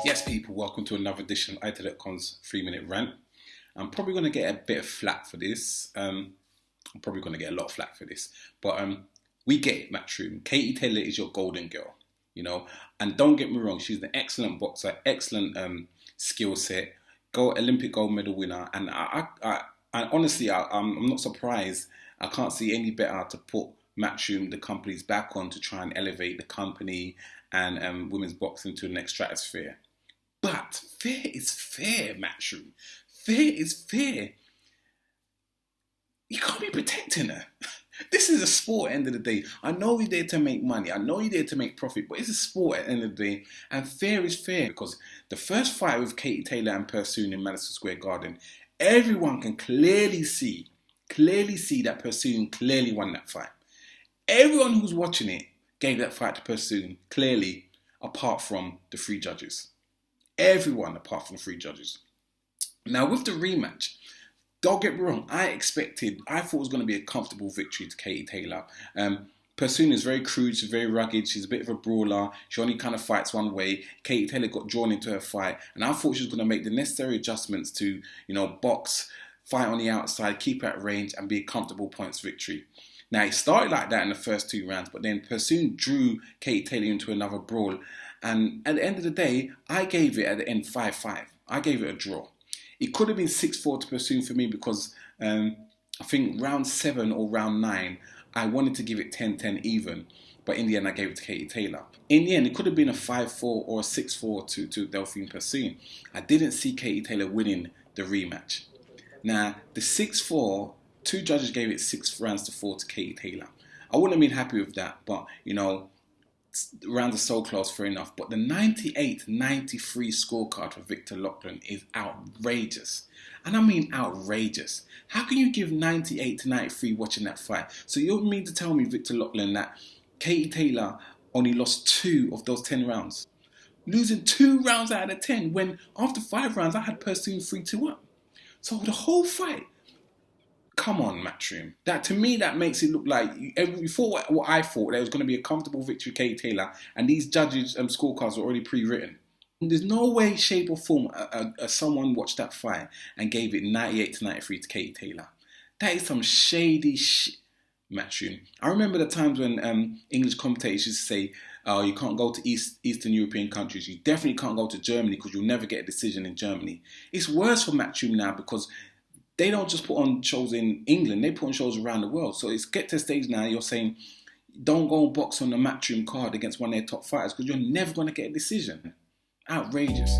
Yes, people, welcome to another edition of ITellYah's 3-minute rant. I'm probably going to get a bit of flack for this. I'm probably going to get a lot of flack for this. But we get it, Matchroom. ITellYah is your golden girl, you know. And don't get me wrong, she's an excellent boxer, excellent skill set, Olympic gold medal winner. And I honestly, I'm not surprised. I can't see any better to put Matchroom, the company's back on to try and elevate the company and women's boxing to the next stratosphere. But fair is fair, Matchroom. Fair is fair. You can't be protecting her. This is a sport at the end of the day. I know you're there to make money. I know you're there to make profit, but it's a sport at the end of the day. And fair is fair, because the first fight with ITellYah and Persoon in Madison Square Garden, everyone can clearly see that Persoon clearly won that fight. Everyone who's watching it gave that fight to Persoon clearly, apart from the 3 judges. Everyone apart from 3 judges. Now with the rematch, don't get me wrong, I thought it was going to be a comfortable victory to ITellYah. Persoon is very crude, she's very rugged, she's a bit of a brawler, she only kind of fights one way. ITellYah got drawn into her fight, and I thought she was going to make the necessary adjustments to, you know, box, fight on the outside, keep at range, and be a comfortable points victory. Now, it started like that in the first 2 rounds, but then Persoon drew ITellYah into another brawl. And at the end of the day, I gave it at the end 5-5. I gave it a draw. It could have been 6-4 to Persoon for me because I think round 7 or round 9, I wanted to give it 10-10 even. But in the end, I gave it to ITellYah. In the end, it could have been a 5-4 or a 6-4 to DelfinePersoon. I didn't see ITellYah winning the rematch. Now, the 6-4, 2 judges gave it 6 rounds to 4 to ITellYah. I wouldn't have been happy with that, but, you know, rounds are so close, fair enough. But the 98-93 scorecard for Victor Loughlin is outrageous. And I mean outrageous. How can you give 98-93 watching that fight? So you mean to tell me, Victor Loughlin, that ITellYah only lost 2 of those 10 rounds? Losing 2 rounds out of 10 when after 5 rounds I had Persoon 3-2 up. So the whole fight, come on, Matchroom. That, to me, that makes it look like you thought what I thought. There was going to be a comfortable victory for ITellYah, and these judges' scorecards were already pre-written. There's no way, shape or form someone watched that fight and gave it 98-93 to ITellYah. That is some shady shit, Matchroom. I remember the times when English commentators used to say, oh, you can't go to Eastern European countries. You definitely can't go to Germany because you'll never get a decision in Germany. It's worse for Matchroom now because they don't just put on shows in England, they put on shows around the world. So it's get to a stage now you're saying, don't go and box on the Matchroom card against one of their top fighters because you're never going to get a decision. Outrageous.